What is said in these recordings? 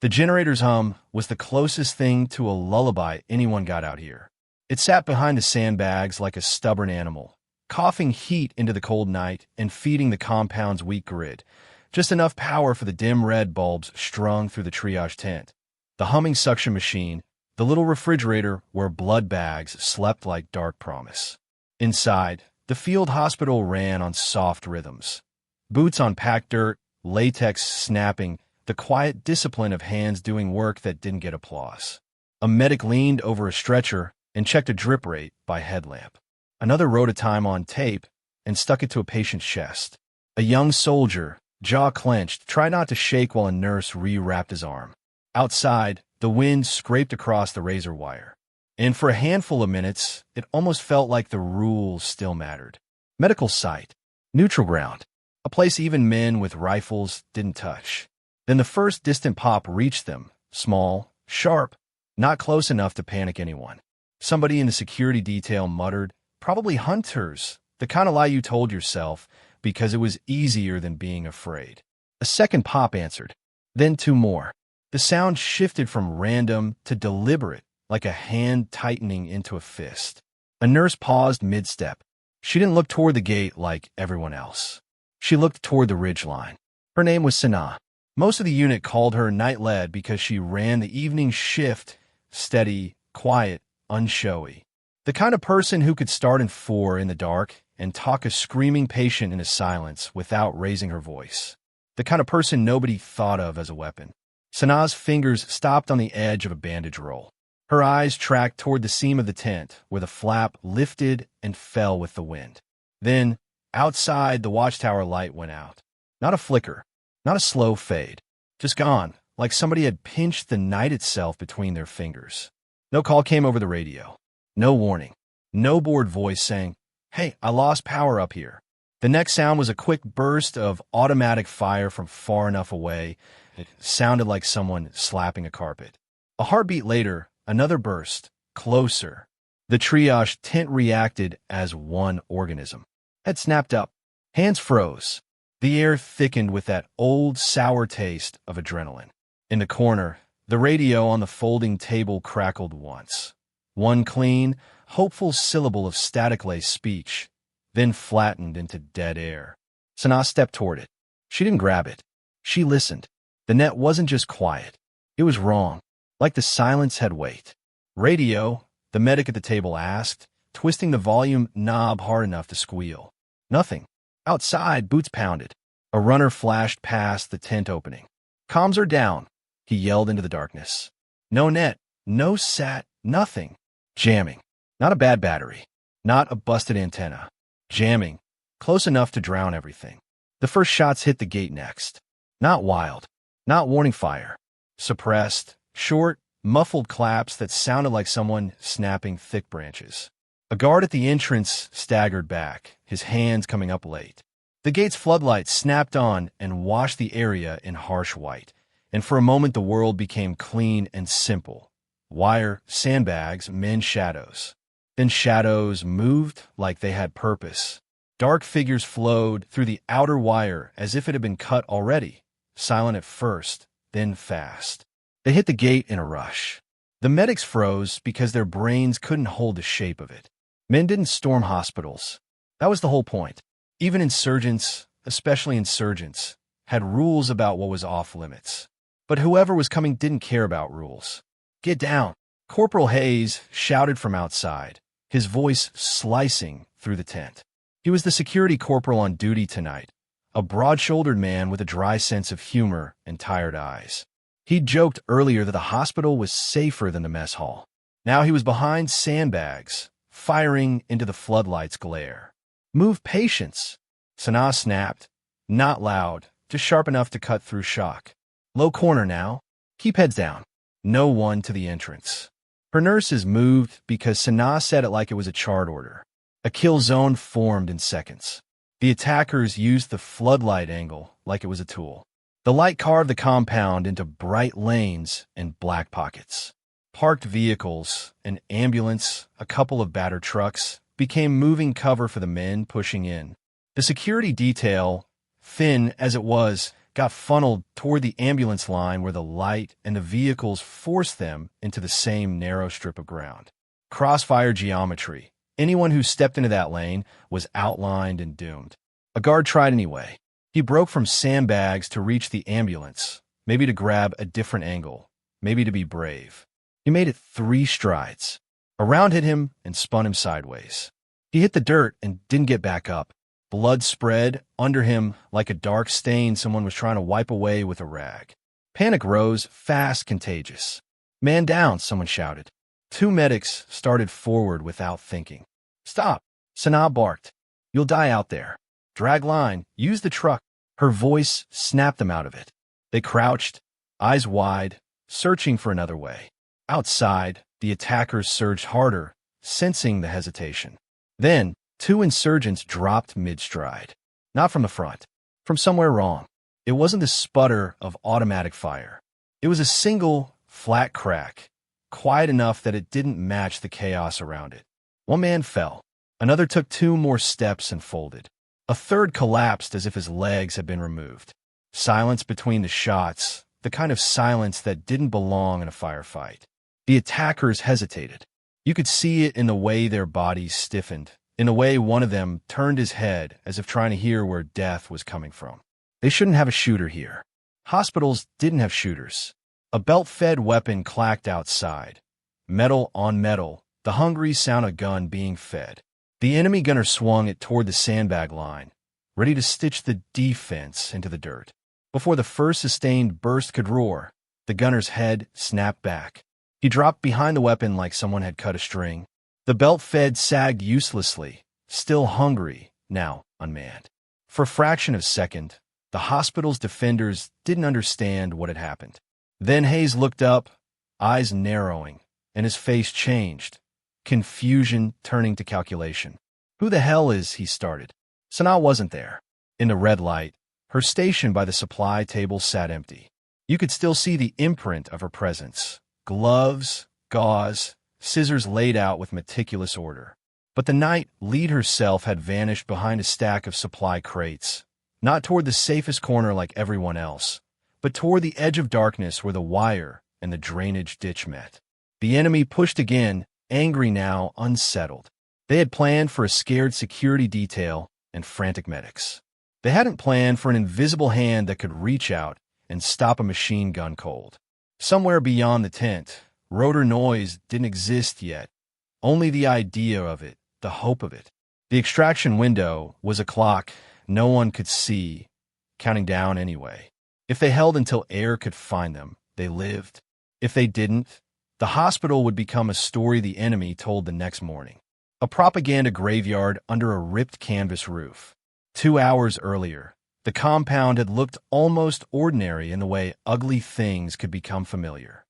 The generator's hum was the closest thing to a lullaby anyone got out here. It sat behind the sandbags like a stubborn animal, coughing heat into the cold night and feeding the compound's weak grid, just enough power for the dim red bulbs strung through the triage tent. The humming suction machine, the little refrigerator where blood bags slept like dark promise. Inside, the field hospital ran on soft rhythms. Boots on packed dirt, latex snapping, the quiet discipline of hands doing work that didn't get applause. A medic leaned over a stretcher and checked a drip rate by headlamp. Another wrote a time on tape and stuck it to a patient's chest. A young soldier, jaw clenched, tried not to shake while a nurse rewrapped his arm. Outside, the wind scraped across the razor wire. And for a handful of minutes, it almost felt like the rules still mattered. Medical site, neutral ground, a place even men with rifles didn't touch. Then the first distant pop reached them, small, sharp, not close enough to panic anyone. Somebody in the security detail muttered, "Probably hunters," the kind of lie you told yourself because it was easier than being afraid. A second pop answered, then two more. The sound shifted from random to deliberate, like a hand tightening into a fist. A nurse paused mid-step. She didn't look toward the gate like everyone else. She looked toward the ridgeline. Her name was Sanaa. Most of the unit called her night-led because she ran the evening shift, steady, quiet, unshowy. The kind of person who could start in 4 in the dark and talk a screaming patient into silence without raising her voice. The kind of person nobody thought of as a weapon. Sanaa's fingers stopped on the edge of a bandage roll. Her eyes tracked toward the seam of the tent, where the flap lifted and fell with the wind. Then, outside, the watchtower light went out. Not a flicker, not a slow fade. Just gone, like somebody had pinched the night itself between their fingers. No call came over the radio. No warning. No bored voice saying, "Hey, I lost power up here." The next sound was a quick burst of automatic fire from far enough away. It sounded like someone slapping a carpet. A heartbeat later, another burst, closer. The triage tent reacted as one organism. Head snapped up. Hands froze. The air thickened with that old, sour taste of adrenaline. In the corner, the radio on the folding table crackled once. One clean, hopeful syllable of static-laced speech, then flattened into dead air. Sanaa stepped toward it. She didn't grab it. She listened. The net wasn't just quiet. It was wrong, like the silence had weight. "Radio?" the medic at the table asked, twisting the volume knob hard enough to squeal. Nothing. Outside, boots pounded. A runner flashed past the tent opening. "Comms are down," he yelled into the darkness. No net, no sat, nothing. Jamming. Not a bad battery. Not a busted antenna. Jamming. Close enough to drown everything. The first shots hit the gate next. Not wild. Not warning fire. Suppressed, short, muffled claps that sounded like someone snapping thick branches. A guard at the entrance staggered back, his hands coming up late. The gate's floodlights snapped on and washed the area in harsh white, and for a moment the world became clean and simple. Wire, sandbags, men's shadows. Then shadows moved like they had purpose. Dark figures flowed through the outer wire as if it had been cut already, silent at first, then fast. They hit the gate in a rush. The medics froze because their brains couldn't hold the shape of it. Men didn't storm hospitals. That was the whole point. Even insurgents, especially insurgents, had rules about what was off limits. But whoever was coming didn't care about rules. "Get down!" Corporal Hayes shouted from outside, his voice slicing through the tent. He was the security corporal on duty tonight, a broad-shouldered man with a dry sense of humor and tired eyes. He'd joked earlier that the hospital was safer than the mess hall. Now he was behind sandbags, firing into the floodlight's glare. "Move patients!" Sanaa snapped, not loud, just sharp enough to cut through shock. "Low corner now. Keep heads down." No one to the entrance. Her nurses moved because Sanaa said it like it was a chart order. A kill zone formed in seconds. The attackers used the floodlight angle like it was a tool. The light carved the compound into bright lanes and black pockets. Parked vehicles, an ambulance, a couple of battered trucks, became moving cover for the men pushing in. The security detail, thin as it was, got funneled toward the ambulance line where the light and the vehicles forced them into the same narrow strip of ground. Crossfire geometry. Anyone who stepped into that lane was outlined and doomed. A guard tried anyway. He broke from sandbags to reach the ambulance, maybe to grab a different angle, maybe to be brave. He made it 3 strides. A round hit him and spun him sideways. He hit the dirt and didn't get back up. Blood spread under him like a dark stain someone was trying to wipe away with a rag. Panic rose, fast, contagious. "Man down," someone shouted. 2 medics started forward without thinking. "Stop," Sanaa barked. "You'll die out there. Drag line, use the truck." Her voice snapped them out of it. They crouched, eyes wide, searching for another way. Outside, the attackers surged harder, sensing the hesitation. Then, 2 insurgents dropped mid-stride. Not from the front, from somewhere wrong. It wasn't the sputter of automatic fire. It was a single, flat crack, quiet enough that it didn't match the chaos around it. One man fell. Another took 2 more steps and folded. A third collapsed as if his legs had been removed. Silence between the shots, the kind of silence that didn't belong in a firefight. The attackers hesitated. You could see it in the way their bodies stiffened, in the way one of them turned his head as if trying to hear where death was coming from. They shouldn't have a shooter here. Hospitals didn't have shooters. A belt-fed weapon clacked outside. Metal on metal, the hungry sound of a gun being fed. The enemy gunner swung it toward the sandbag line, ready to stitch the defense into the dirt. Before the first sustained burst could roar, the gunner's head snapped back. He dropped behind the weapon like someone had cut a string. The belt-fed sagged uselessly, still hungry, now unmanned. For a fraction of a second, the hospital's defenders didn't understand what had happened. Then Hayes looked up, eyes narrowing, and his face changed, confusion turning to calculation. "Who the hell is," he started. Sanaa wasn't there. In the red light, her station by the supply table sat empty. You could still see the imprint of her presence. Gloves, gauze, scissors laid out with meticulous order. But the night lead herself had vanished behind a stack of supply crates, not toward the safest corner like everyone else, but toward the edge of darkness where the wire and the drainage ditch met. The enemy pushed again, angry now, unsettled. They had planned for a scared security detail and frantic medics. They hadn't planned for an invisible hand that could reach out and stop a machine gun cold. Somewhere beyond the tent, rotor noise didn't exist yet. Only the idea of it, the hope of it. The extraction window was a clock no one could see, counting down anyway. If they held until air could find them, they lived. If they didn't, the hospital would become a story the enemy told the next morning. A propaganda graveyard under a ripped canvas roof. 2 hours earlier, the compound had looked almost ordinary in the way ugly things could become familiar.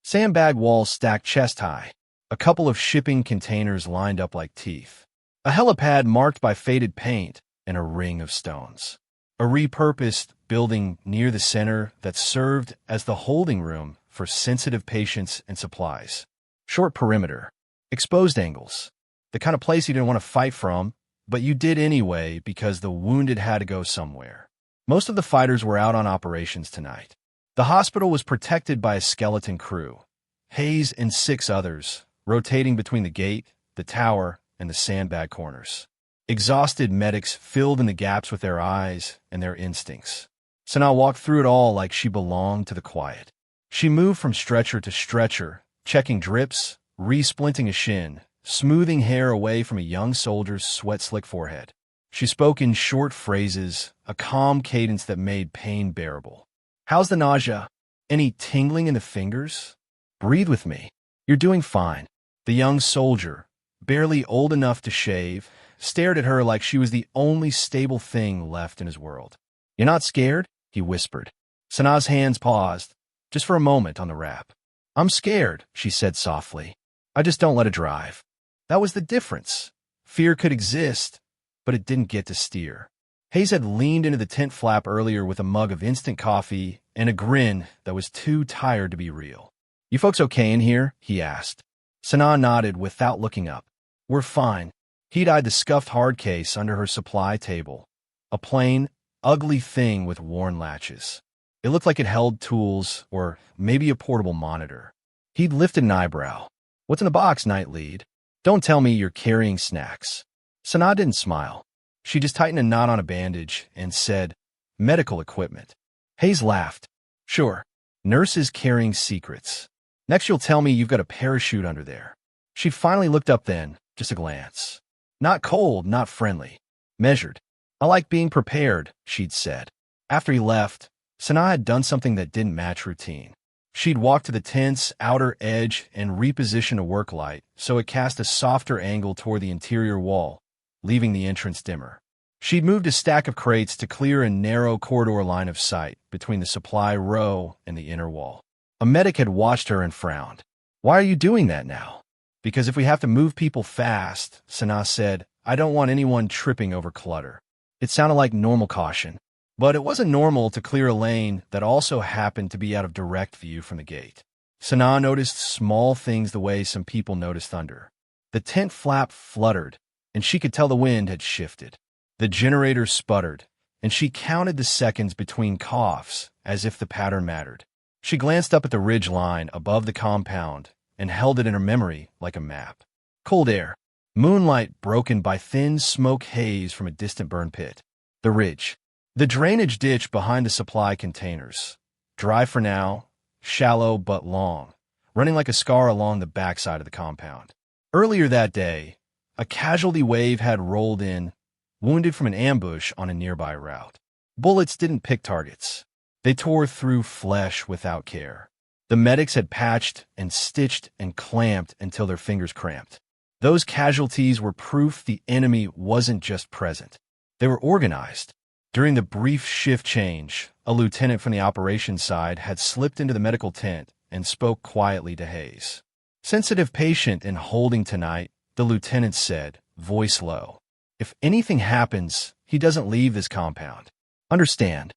Sandbag walls stacked chest-high, a couple of shipping containers lined up like teeth, a helipad marked by faded paint, and a ring of stones. A repurposed building near the center that served as the holding room for sensitive patients and supplies. Short perimeter, exposed angles, the kind of place you didn't want to fight from, but you did anyway because the wounded had to go somewhere. Most of the fighters were out on operations tonight. The hospital was protected by a skeleton crew, Hayes and 6 others, rotating between the gate, the tower, and the sandbag corners. Exhausted medics filled in the gaps with their eyes and their instincts. Sanaa walked through it all like she belonged to the quiet. She moved from stretcher to stretcher, checking drips, re-splinting a shin, smoothing hair away from a young soldier's sweat-slick forehead. She spoke in short phrases, a calm cadence that made pain bearable. "How's the nausea? Any tingling in the fingers? Breathe with me. You're doing fine." The young soldier, barely old enough to shave, stared at her like she was the only stable thing left in his world. "You're not scared?" he whispered. Sanaa's hands paused, just for a moment on the wrap. "I'm scared," she said softly. "I just don't let it drive." That was the difference. Fear could exist, but it didn't get to steer. Hayes had leaned into the tent flap earlier with a mug of instant coffee and a grin that was too tired to be real. "You folks okay in here?" he asked. Sanaa nodded without looking up. "We're fine." He'd eyed the scuffed hard case under her supply table. A plain, ugly thing with worn latches. It looked like it held tools or maybe a portable monitor. He'd lifted an eyebrow. "What's in the box, Night Lead? Don't tell me you're carrying snacks." Sanaa didn't smile. She just tightened a knot on a bandage and said, "Medical equipment." Hayes laughed. "Sure. Nurses carrying secrets. Next you'll tell me you've got a parachute under there." She finally looked up then, just a glance. Not cold, not friendly. Measured. "I like being prepared," she'd said. After he left, Sanaa had done something that didn't match routine. She'd walked to the tent's outer edge and repositioned a work light so it cast a softer angle toward the interior wall, leaving the entrance dimmer. She'd moved a stack of crates to clear a narrow corridor line of sight between the supply row and the inner wall. A medic had watched her and frowned. "Why are you doing that now?" "Because if we have to move people fast," Sanaa said, "I don't want anyone tripping over clutter." It sounded like normal caution, but it wasn't normal to clear a lane that also happened to be out of direct view from the gate. Sanaa noticed small things the way some people notice thunder. The tent flap fluttered, and she could tell the wind had shifted. The generator sputtered, and she counted the seconds between coughs as if the pattern mattered. She glanced up at the ridge line above the compound and held it in her memory like a map. Cold air, moonlight broken by thin smoke haze from a distant burn pit. The ridge. The drainage ditch behind the supply containers. Dry for now, shallow but long, running like a scar along the backside of the compound. Earlier that day, a casualty wave had rolled in, wounded from an ambush on a nearby route. Bullets didn't pick targets. They tore through flesh without care. The medics had patched and stitched and clamped until their fingers cramped. Those casualties were proof the enemy wasn't just present. They were organized. During the brief shift change, a lieutenant from the operations side had slipped into the medical tent and spoke quietly to Hayes. "Sensitive patient in holding tonight," the lieutenant said, voice low. "If anything happens, he doesn't leave this compound. Understand?"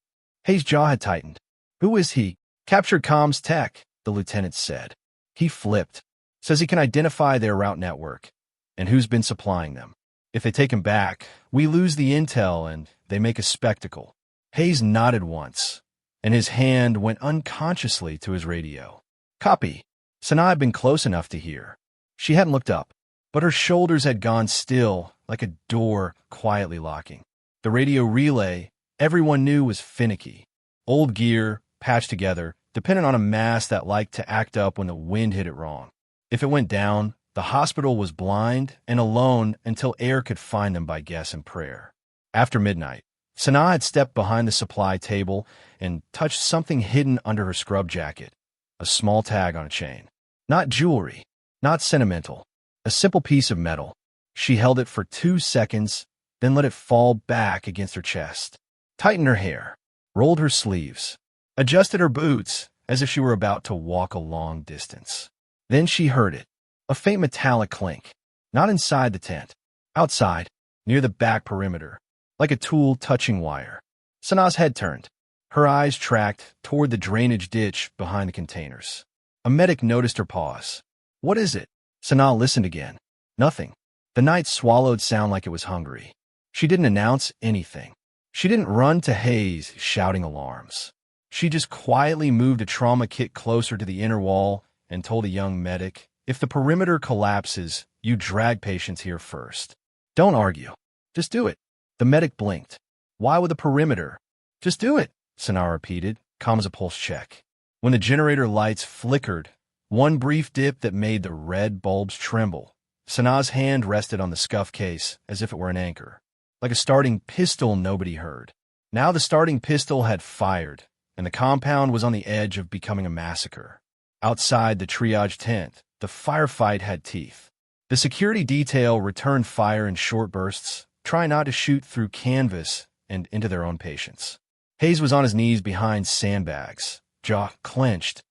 Hayes' jaw had tightened. "Who is he?" "Captured comms tech," the lieutenant said. He flipped. "Says he can identify their route network and who's been supplying them. If they take him back, we lose the intel and they make a spectacle." Hayes nodded once, and his hand went unconsciously to his radio. "Copy." Sanaa had been close enough to hear. She hadn't looked up, but her shoulders had gone still, like a door quietly locking. The radio relay, everyone knew, was finicky. Old gear, patched together, dependent on a mast that liked to act up when the wind hit it wrong. If it went down, the hospital was blind and alone until air could find them by guess and prayer. After midnight, Sanaa had stepped behind the supply table and touched something hidden under her scrub jacket, a small tag on a chain. Not jewelry, not sentimental, a simple piece of metal. She held it for 2 seconds, then let it fall back against her chest, tightened her hair, rolled her sleeves, adjusted her boots as if she were about to walk a long distance. Then she heard it, a faint metallic clink, not inside the tent, outside, near the back perimeter, like a tool touching wire. Sanaa's head turned. Her eyes tracked toward the drainage ditch behind the containers. A medic noticed her pause. "What is it?" Sanaa listened again. Nothing. The night swallowed sound like it was hungry. She didn't announce anything. She didn't run to Hayes shouting alarms. She just quietly moved a trauma kit closer to the inner wall and told a young medic, "If the perimeter collapses, you drag patients here first. Don't argue. Just do it." The medic blinked. "Why would the perimeter?" "Just do it," Sanaa repeated, calm as a pulse check. When the generator lights flickered, one brief dip that made the red bulbs tremble, Sanaa's hand rested on the scuff case as if it were an anchor. Like a starting pistol nobody heard. Now the starting pistol had fired, and the compound was on the edge of becoming a massacre. Outside the triage tent, the firefight had teeth. The security detail returned fire in short bursts, trying not to shoot through canvas and into their own patients. Hayes was on his knees behind sandbags, jaw clenched,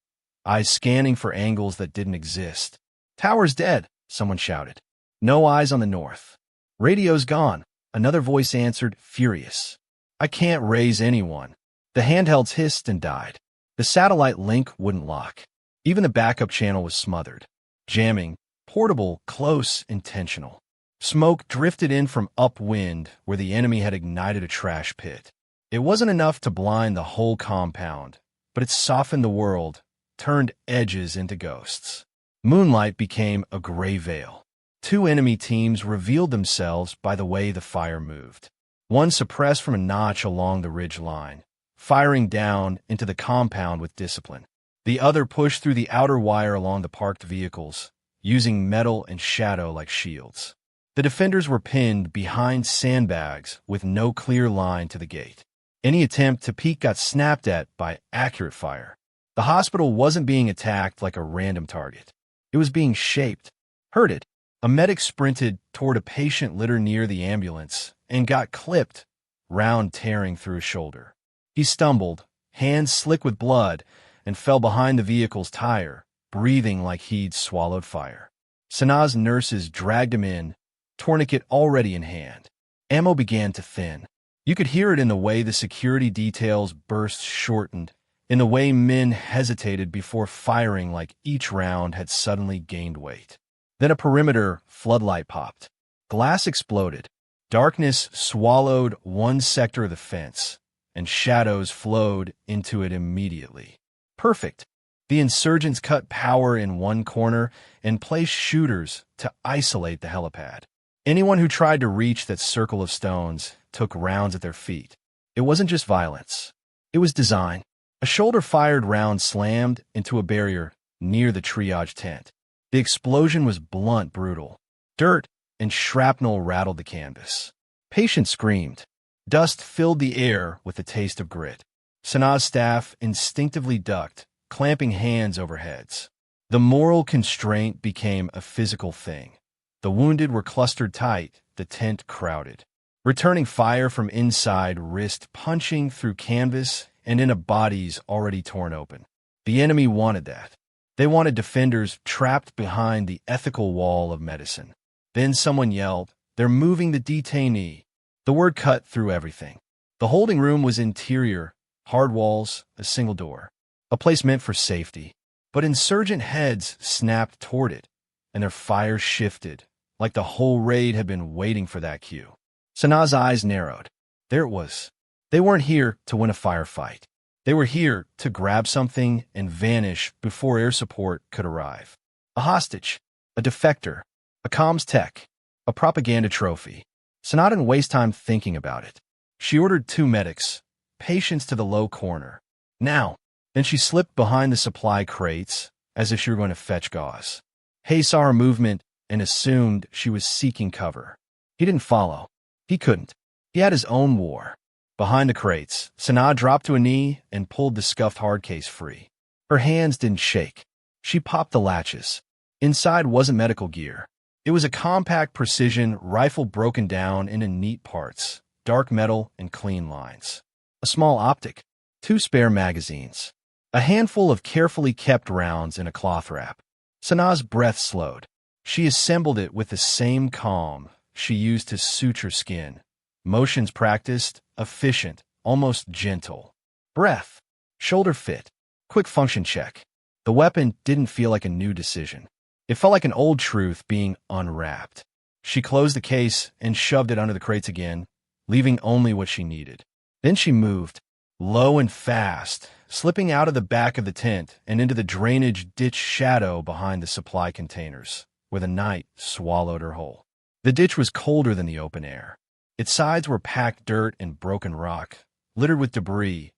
eyes scanning for angles that didn't exist. "Tower's dead," someone shouted. "No eyes on the north." "Radio's gone," another voice answered, furious. "I can't raise anyone." The handhelds hissed and died. The satellite link wouldn't lock. Even the backup channel was smothered. Jamming, portable, close, intentional. Smoke drifted in from upwind where the enemy had ignited a trash pit. It wasn't enough to blind the whole compound, but it softened the world, turned edges into ghosts. Moonlight became a gray veil. Two enemy teams revealed themselves by the way the fire moved. One suppressed from a notch along the ridge line, firing down into the compound with discipline. The other pushed through the outer wire along the parked vehicles, using metal and shadow like shields. The defenders were pinned behind sandbags with no clear line to the gate. Any attempt to peek got snapped at by accurate fire. The hospital wasn't being attacked like a random target. It was being shaped. Herded. A medic sprinted toward a patient litter near the ambulance and got clipped, round tearing through his shoulder. He stumbled, hands slick with blood, and fell behind the vehicle's tire, breathing like he'd swallowed fire. Sanaa's nurses dragged him in, tourniquet already in hand. Ammo began to thin. You could hear it in the way the security details' bursts shortened, in the way men hesitated before firing like each round had suddenly gained weight. Then a perimeter floodlight popped. Glass exploded. Darkness swallowed one sector of the fence, and shadows flowed into it immediately. Perfect. The insurgents cut power in one corner and placed shooters to isolate the helipad. Anyone who tried to reach that circle of stones took rounds at their feet. It wasn't just violence. It was design. A shoulder-fired round slammed into a barrier near the triage tent. The explosion was blunt, brutal. Dirt and shrapnel rattled the canvas. Patients screamed. Dust filled the air with the taste of grit. Sanaa's staff instinctively ducked, clamping hands over heads. The moral constraint became a physical thing. The wounded were clustered tight, the tent crowded. Returning fire from inside risked punching through canvas and into bodies already torn open. The enemy wanted that. They wanted defenders trapped behind the ethical wall of medicine. Then someone yelled, "They're moving the detainee." The word cut through everything. The holding room was interior, hard walls, a single door. A place meant for safety. But insurgent heads snapped toward it, and their fire shifted, like the whole raid had been waiting for that cue. Sanaa's eyes narrowed. There it was. They weren't here to win a firefight. They were here to grab something and vanish before air support could arrive. A hostage, a defector, a comms tech, a propaganda trophy. Sanaa didn't waste time thinking about it. She ordered 2 medics, patients to the low corner. Now. Then she slipped behind the supply crates as if she were going to fetch gauze. Hay saw her movement and assumed she was seeking cover. He didn't follow. He couldn't. He had his own war. Behind the crates, Sanaa dropped to a knee and pulled the scuffed hard case free. Her hands didn't shake. She popped the latches. Inside wasn't medical gear. It was a compact precision rifle broken down into neat parts, dark metal and clean lines. A small optic, 2 spare magazines. A handful of carefully kept rounds in a cloth wrap. Sanaa's breath slowed. She assembled it with the same calm she used to suture skin. Motions practiced, efficient, almost gentle. Breath. Shoulder fit. Quick function check. The weapon didn't feel like a new decision. It felt like an old truth being unwrapped. She closed the case and shoved it under the crates again, leaving only what she needed. Then she moved, low and fast, slipping out of the back of the tent and into the drainage ditch shadow behind the supply containers, where the night swallowed her whole. The ditch was colder than the open air. Its sides were packed dirt and broken rock, littered with debris,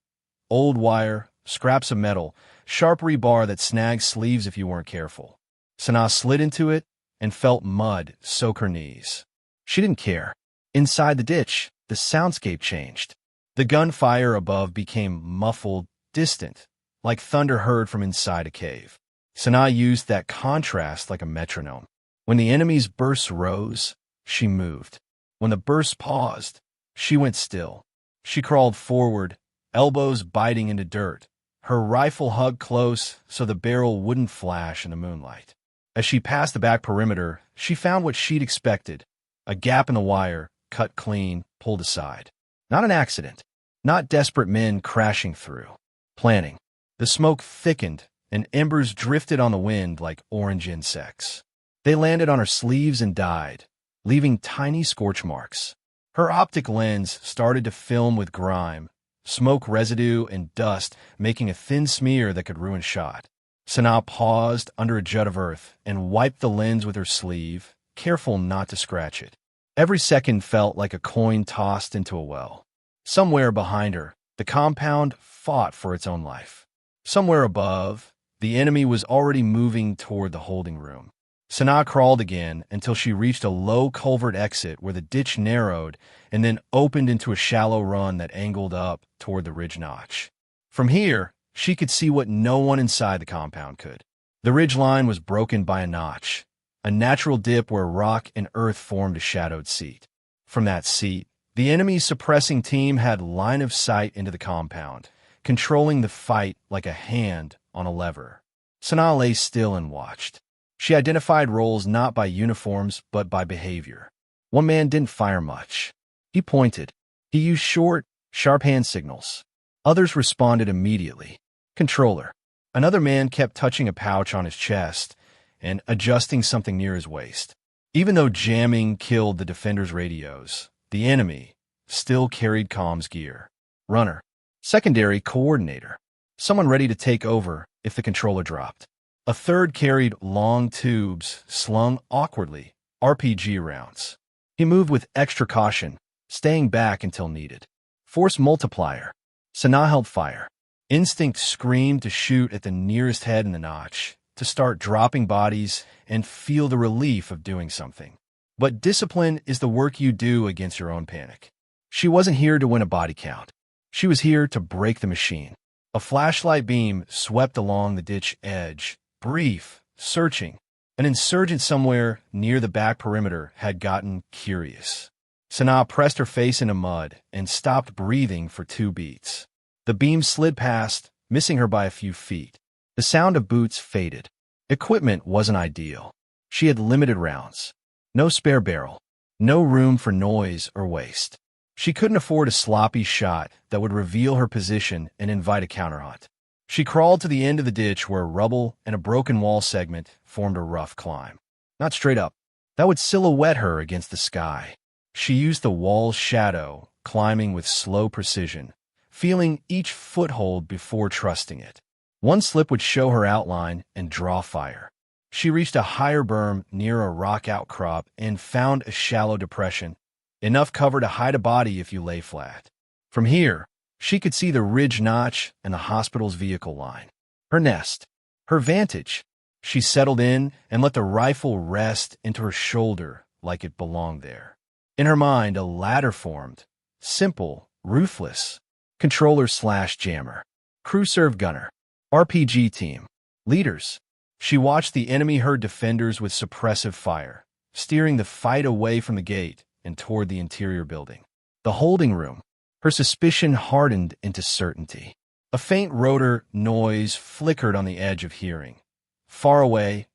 old wire, scraps of metal, sharp rebar that snagged sleeves if you weren't careful. Sanaa slid into it and felt mud soak her knees. She didn't care. Inside the ditch, the soundscape changed. The gunfire above became muffled, distant, like thunder heard from inside a cave. Sanaa used that contrast like a metronome. When the enemy's bursts rose, she moved. When the bursts paused, she went still. She crawled forward, elbows biting into dirt, her rifle hugged close so the barrel wouldn't flash in the moonlight. As she passed the back perimeter, she found what she'd expected, a gap in the wire, cut clean, pulled aside. Not an accident, not desperate men crashing through. Planning. The smoke thickened, and embers drifted on the wind like orange insects. They landed on her sleeves and died, leaving tiny scorch marks. Her optic lens started to film with grime, smoke residue and dust making a thin smear that could ruin a shot. Sanaa paused under a jut of earth and wiped the lens with her sleeve, careful not to scratch it. Every second felt like a coin tossed into a well. Somewhere behind her, the compound fought for its own life. Somewhere above, the enemy was already moving toward the holding room. Sanaa crawled again until she reached a low culvert exit where the ditch narrowed and then opened into a shallow run that angled up toward the ridge notch. From here, she could see what no one inside the compound could. The ridge line was broken by a notch, a natural dip where rock and earth formed a shadowed seat. From that seat, the enemy's suppressing team had line of sight into the compound, controlling the fight like a hand on a lever. Sanaa lay still and watched. She identified roles not by uniforms but by behavior. One man didn't fire much. He pointed. He used short, sharp hand signals. Others responded immediately. Controller. Another man kept touching a pouch on his chest and adjusting something near his waist. Even though jamming killed the defenders' radios, the enemy still carried comms gear. Runner. Secondary coordinator. Someone ready to take over if the controller dropped. A third carried long tubes slung awkwardly, RPG rounds. He moved with extra caution, staying back until needed. Force multiplier. Sanaa held fire. Instinct screamed to shoot at the nearest head in the notch, to start dropping bodies and feel the relief of doing something. But discipline is the work you do against your own panic. She wasn't here to win a body count. She was here to break the machine. A flashlight beam swept along the ditch edge, brief, searching. An insurgent somewhere near the back perimeter had gotten curious. Sanaa pressed her face into mud and stopped breathing for 2 beats. The beam slid past, missing her by a few feet. The sound of boots faded. Equipment wasn't ideal. She had limited rounds. No spare barrel. No room for noise or waste. She couldn't afford a sloppy shot that would reveal her position and invite a counterhunt. She crawled to the end of the ditch where rubble and a broken wall segment formed a rough climb. Not straight up. That would silhouette her against the sky. She used the wall's shadow, climbing with slow precision, feeling each foothold before trusting it. One slip would show her outline and draw fire. She reached a higher berm near a rock outcrop and found a shallow depression, enough cover to hide a body if you lay flat. From here, she could see the ridge notch and the hospital's vehicle line. Her nest. Her vantage. She settled in and let the rifle rest into her shoulder like it belonged there. In her mind, a ladder formed. Simple, ruthless. Controller/jammer. Crew serve gunner. RPG team. Leaders. She watched the enemy herd defenders with suppressive fire, steering the fight away from the gate and toward the interior building. The holding room. Her suspicion hardened into certainty. A faint rotor noise flickered on the edge of hearing. Far away,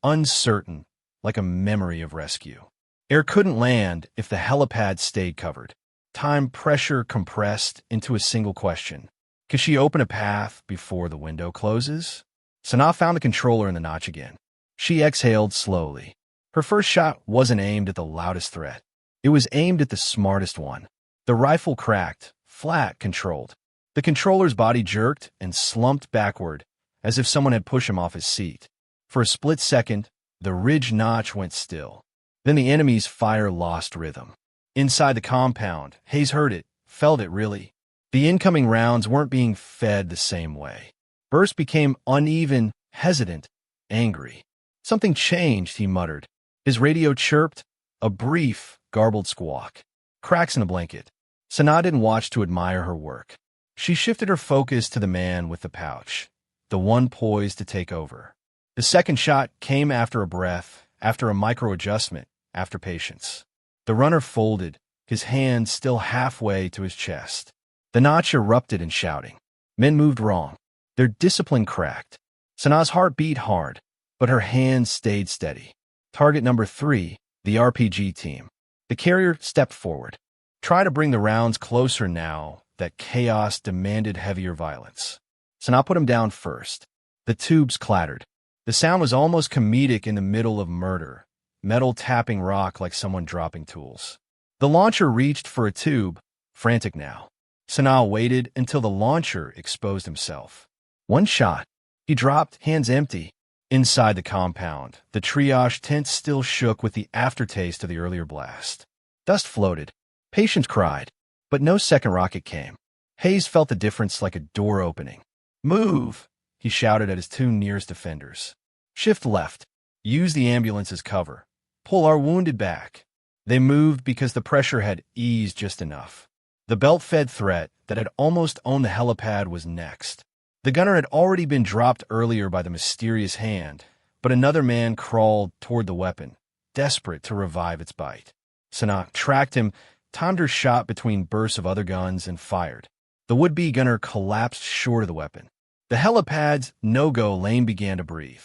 uncertain, like a memory of rescue. Air couldn't land if the helipad stayed covered. Time pressure compressed into a single question. Can she open a path before the window closes? Sanaa found the controller in the notch again. She exhaled slowly. Her first shot wasn't aimed at the loudest threat. It was aimed at the smartest one. The rifle cracked, flat, controlled. The controller's body jerked and slumped backward, as if someone had pushed him off his seat. For a split second, the ridge notch went still. Then the enemy's fire lost rhythm. Inside the compound, Hayes heard it, felt it really. The incoming rounds weren't being fed the same way. Bursts became uneven, hesitant, angry. Something changed, he muttered. His radio chirped, a brief, garbled squawk. Cracks in the blanket. Sanaa didn't watch to admire her work. She shifted her focus to the man with the pouch, the one poised to take over. The second shot came after a breath, after a micro-adjustment, after patience. The runner folded, his hand still halfway to his chest. The notch erupted in shouting. Men moved wrong. Their discipline cracked. Sanaa's heart beat hard, but her hand stayed steady. Target number 3, the RPG team. The carrier stepped forward. Try to bring the rounds closer now that chaos demanded heavier violence. Sanaa put him down first. The tubes clattered. The sound was almost comedic in the middle of murder, metal tapping rock like someone dropping tools. The launcher reached for a tube, frantic now. Sanaa waited until the launcher exposed himself. One shot. He dropped, hands empty. Inside the compound, the triage tent still shook with the aftertaste of the earlier blast. Dust floated. Patients cried, but no second rocket came. Hayes felt the difference like a door opening. "Move!" he shouted at his two nearest defenders. "Shift left. Use the ambulance as cover. Pull our wounded back." They moved because the pressure had eased just enough. The belt-fed threat that had almost owned the helipad was next. The gunner had already been dropped earlier by the mysterious hand, but another man crawled toward the weapon, desperate to revive its bite. Sanaa tracked him, timed her shot between bursts of other guns, and fired. The would-be gunner collapsed short of the weapon. The helipad's no-go lane began to breathe.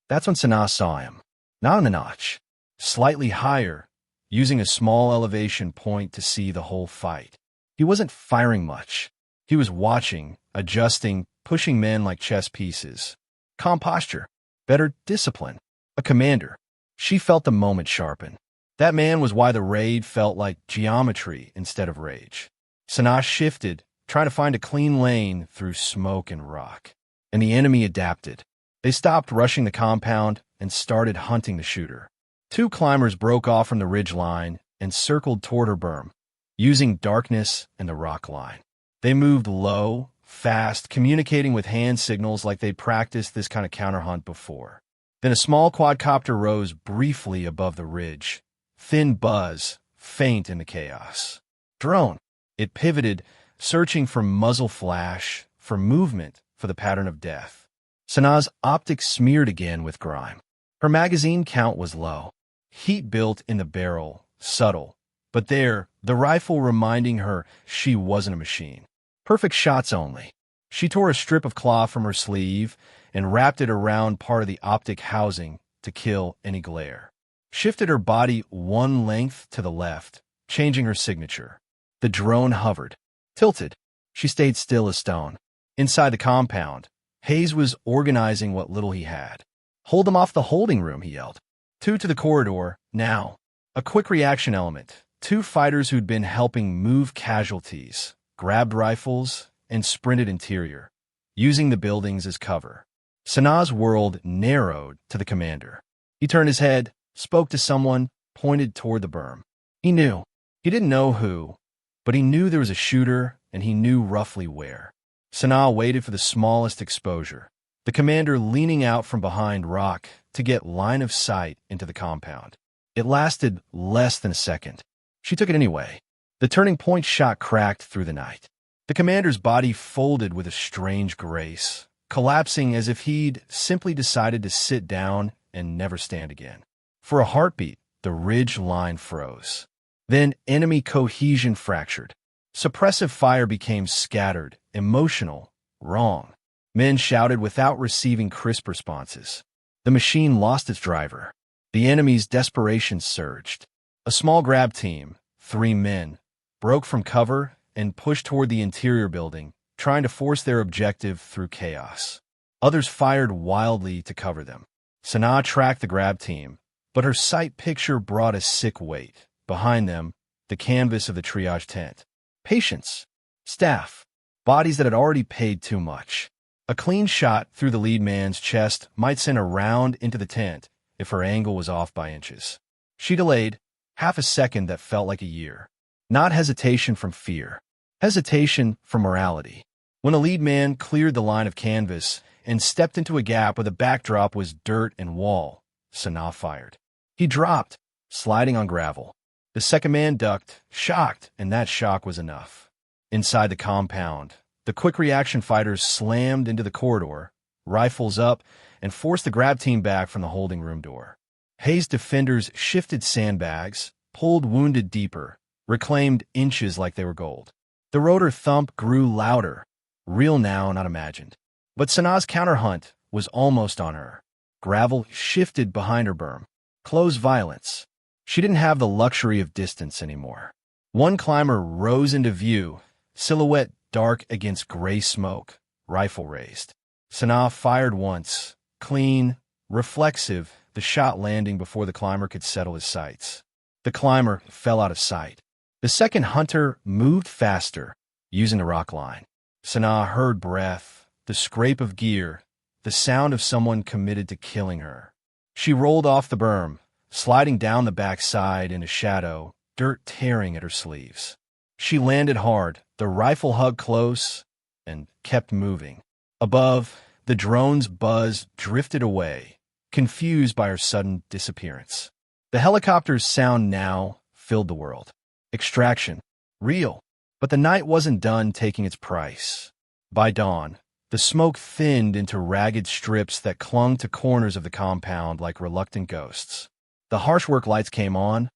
That's when Sanaa saw him. Not on the notch. Slightly higher, using a small elevation point to see the whole fight. He wasn't firing much. He was watching, adjusting, pushing men like chess pieces. Calm posture. Better discipline. A commander. She felt the moment sharpen. That man was why the raid felt like geometry instead of rage. Sanaa shifted, trying to find a clean lane through smoke and rock. And the enemy adapted. They stopped rushing the compound and started hunting the shooter. Two climbers broke off from the ridge line and circled toward her berm, using darkness and the rock line. They moved low, fast, communicating with hand signals like they'd practiced this kind of counterhunt before. Then a small quadcopter rose briefly above the ridge. Thin buzz, faint in the chaos. Drone. It pivoted, searching for muzzle flash, for movement, for the pattern of death. Sanaa's optics smeared again with grime. Her magazine count was low. Heat built in the barrel, subtle. But there, the rifle reminding her she wasn't a machine. Perfect shots only. She tore a strip of cloth from her sleeve and wrapped it around part of the optic housing to kill any glare. Shifted her body one length to the left, changing her signature. The drone hovered. Tilted. She stayed still as stone. Inside the compound, Hayes was organizing what little he had. "Hold them off the holding room," he yelled. Two to the corridor, now. A quick reaction element. Two fighters who'd been helping move casualties, grabbed rifles, and sprinted interior, using the buildings as cover. Sanaa's world narrowed to the commander. He turned his head, spoke to someone, pointed toward the berm. He knew. He didn't know who, but he knew there was a shooter, and he knew roughly where. Sanaa waited for the smallest exposure, the commander leaning out from behind rock to get line of sight into the compound. It lasted less than a second. She took it anyway. The turning point shot cracked through the night. The commander's body folded with a strange grace, collapsing as if he'd simply decided to sit down and never stand again. For a heartbeat, the ridge line froze. Then enemy cohesion fractured. Suppressive fire became scattered, emotional, wrong. Men shouted without receiving crisp responses. The machine lost its driver. The enemy's desperation surged. A small grab team, 3 men, broke from cover and pushed toward the interior building, trying to force their objective through chaos. Others fired wildly to cover them. Sanaa tracked the grab team, but her sight picture brought a sick weight. Behind them, the canvas of the triage tent. Patients, staff, bodies that had already paid too much. A clean shot through the lead man's chest might send a round into the tent if her angle was off by inches. She delayed, half a second that felt like a year. Not hesitation from fear, hesitation from morality. When a lead man cleared the line of canvas and stepped into a gap where the backdrop was dirt and wall, Sanaa fired. He dropped, sliding on gravel. The second man ducked, shocked, and that shock was enough. Inside the compound, the quick reaction fighters slammed into the corridor, rifles up, and forced the grab team back from the holding room door. Hayes' defenders shifted sandbags, pulled wounded deeper, reclaimed inches like they were gold. The rotor thump grew louder, real now, not imagined. But Sanaa's counterhunt was almost on her. Gravel shifted behind her berm. Close violence. She didn't have the luxury of distance anymore. One climber rose into view, silhouette dark against gray smoke, rifle raised. Sanaa fired once, clean, reflexive, the shot landing before the climber could settle his sights. The climber fell out of sight. The second hunter moved faster, using the rock line. Sanaa heard breath, the scrape of gear, the sound of someone committed to killing her. She rolled off the berm, sliding down the backside in a shadow, dirt tearing at her sleeves. She landed hard, the rifle hugged close, and kept moving. Above, the drone's buzz drifted away, confused by her sudden disappearance. The helicopter's sound now filled the world. Extraction. Real. But the night wasn't done taking its price. By dawn, the smoke thinned into ragged strips that clung to corners of the compound like reluctant ghosts. The harsh work lights came on,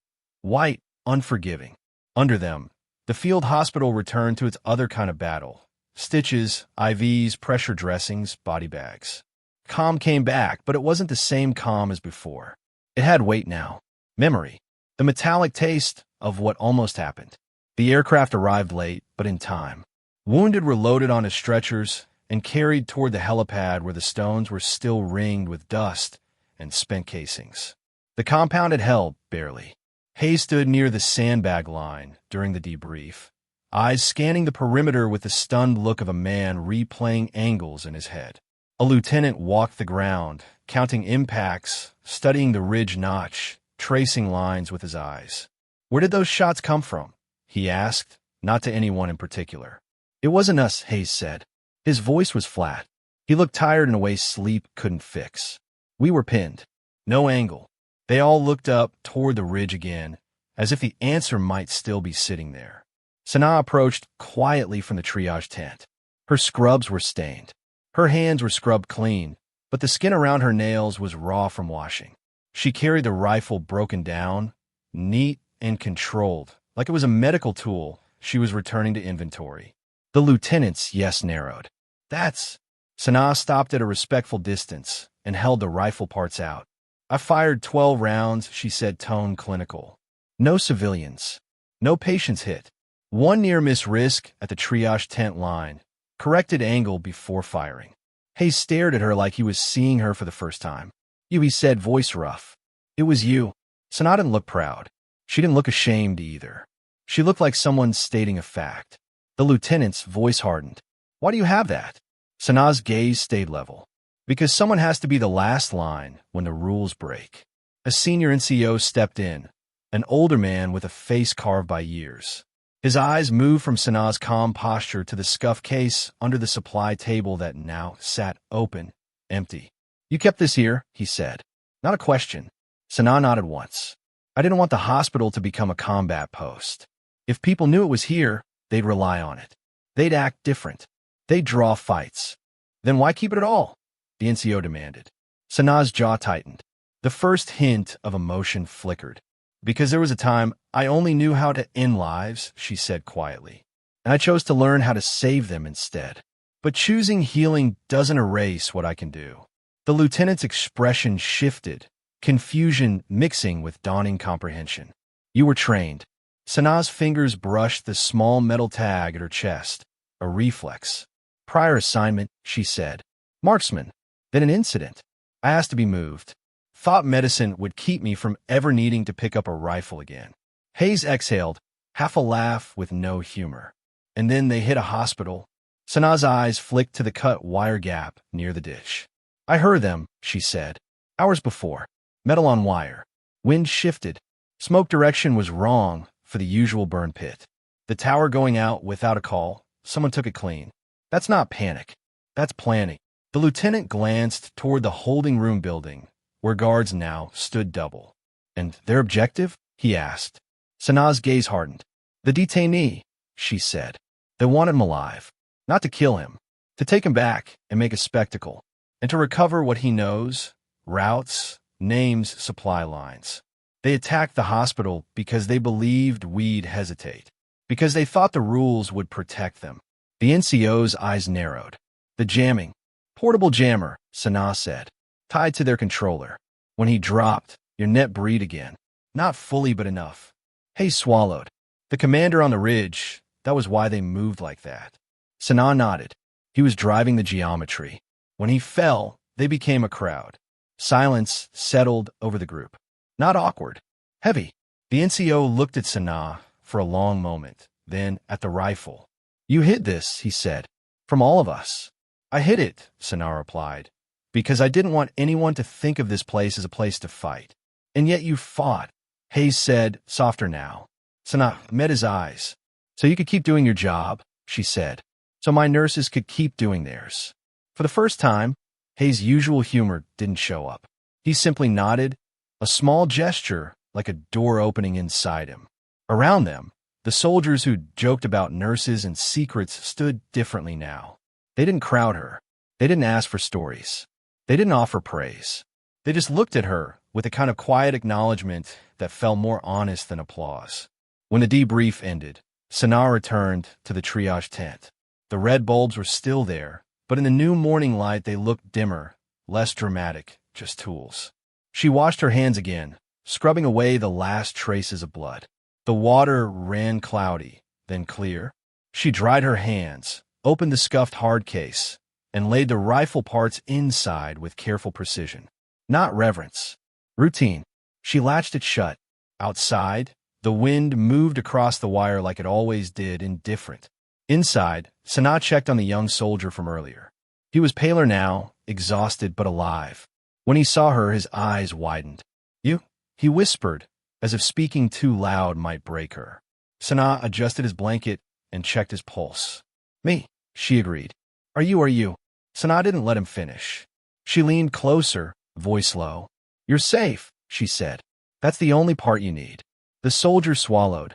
white, unforgiving. Under them, the field hospital returned to its other kind of battle. Stitches, IVs, pressure dressings, body bags. Calm came back, but it wasn't the same calm as before. It had weight now. Memory. The metallic taste of what almost happened. The aircraft arrived late, but in time. Wounded were loaded onto stretchers and carried toward the helipad where the stones were still ringed with dust and spent casings. The compound had held, barely. Hayes stood near the sandbag line during the debrief, eyes scanning the perimeter with the stunned look of a man replaying angles in his head. A lieutenant walked the ground, counting impacts, studying the ridge notch, tracing lines with his eyes. "Where did those shots come from?" he asked, not to anyone in particular. "It wasn't us," Hayes said. His voice was flat. He looked tired in a way sleep couldn't fix. "We were pinned. No angle." They all looked up toward the ridge again, as if the answer might still be sitting there. Sanaa approached quietly from the triage tent. Her scrubs were stained. Her hands were scrubbed clean, but the skin around her nails was raw from washing. She carried the rifle broken down, neat and controlled, like it was a medical tool she was returning to inventory. The lieutenant's yes narrowed. "That's—" Sanaa stopped at a respectful distance and held the rifle parts out. "I fired 12 rounds," she said, tone clinical. "No civilians. No patients hit. One near-miss risk at the triage tent line. Corrected angle before firing." Hayes stared at her like he was seeing her for the first time. "You," he said, voice rough. "It was you." Sanaa didn't look proud. She didn't look ashamed either. She looked like someone stating a fact. The lieutenant's voice hardened. "Why do you have that?" Sanaa's gaze stayed level. "Because someone has to be the last line when the rules break." A senior NCO stepped in, an older man with a face carved by years. His eyes moved from Sanaa's calm posture to the scuff case under the supply table that now sat open, empty. "You kept this here," he said. Not a question. Sanaa nodded once. "I didn't want the hospital to become a combat post. If people knew it was here, they'd rely on it. They'd act different. They'd draw fights." "Then why keep it at all?" the NCO demanded. Sanaa's jaw tightened. The first hint of emotion flickered. "Because there was a time I only knew how to end lives," she said quietly. "And I chose to learn how to save them instead. But choosing healing doesn't erase what I can do." The lieutenant's expression shifted, confusion mixing with dawning comprehension. "You were trained." Sanaa's fingers brushed the small metal tag at her chest, a reflex. "Prior assignment," she said. "Marksman. Then an incident. I asked to be moved. Thought medicine would keep me from ever needing to pick up a rifle again." Hayes exhaled, half a laugh with no humor. "And then they hit a hospital." Sanaa's eyes flicked to the cut wire gap near the dish. "I heard them," she said. "Hours before. Metal on wire. Wind shifted. Smoke direction was wrong for the usual burn pit. The tower going out without a call. Someone took it clean. That's not panic. That's planning." The lieutenant glanced toward the holding room building, where guards now stood double. "And their objective?" he asked. Sanaa's gaze hardened. "The detainee," she said. "They want him alive. Not to kill him. To take him back and make a spectacle. And to recover what he knows, routes, names, supply lines. They attacked the hospital because they believed we'd hesitate. Because they thought the rules would protect them." The NCO's eyes narrowed. "The jamming. Portable jammer," Sanaa said. "Tied to their controller. When he dropped, your net breed again. Not fully, but enough." Hayes swallowed. "The commander on the ridge, that was why they moved like that." Sanaa nodded. "He was driving the geometry. When he fell, they became a crowd." Silence settled over the group. Not awkward. Heavy. The NCO looked at Sanaa for a long moment, then at the rifle. You hid this, he said, from all of us. I hid it, Sana replied, because I didn't want anyone to think of this place as a place to fight. And yet you fought, Hayes said, softer now. Sana met his eyes. So you could keep doing your job, she said. So my nurses could keep doing theirs. For the first time, Hayes' usual humor didn't show up. He simply nodded, a small gesture like a door opening inside him. Around them, the soldiers who joked about nurses and secrets stood differently now. They didn't crowd her. They didn't ask for stories. They didn't offer praise. They just looked at her with a kind of quiet acknowledgement that felt more honest than applause. When the debrief ended, Sana returned to the triage tent. The red bulbs were still there, but in the new morning light they looked dimmer, less dramatic, just tools. She washed her hands again, scrubbing away the last traces of blood. The water ran cloudy, then clear. She dried her hands, opened the scuffed hard case, and laid the rifle parts inside with careful precision. Not reverence. Routine. She latched it shut. Outside, the wind moved across the wire like it always did, indifferent. Inside, Sana checked on the young soldier from earlier. He was paler now, exhausted but alive. When he saw her, his eyes widened. You? He whispered, as if speaking too loud might break her. Sana adjusted his blanket and checked his pulse. Me, she agreed. Are you? Sana didn't let him finish. She leaned closer, voice low. You're safe, she said. That's the only part you need. The soldier swallowed,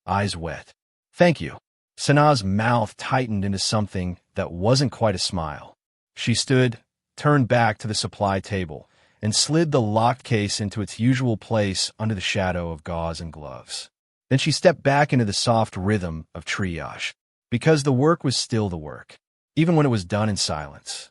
eyes wet. Thank you. Sana's mouth tightened into something that wasn't quite a smile. She stood, turned back to the supply table, and slid the locked case into its usual place under the shadow of gauze and gloves. Then she stepped back into the soft rhythm of triage, because the work was still the work, even when it was done in silence.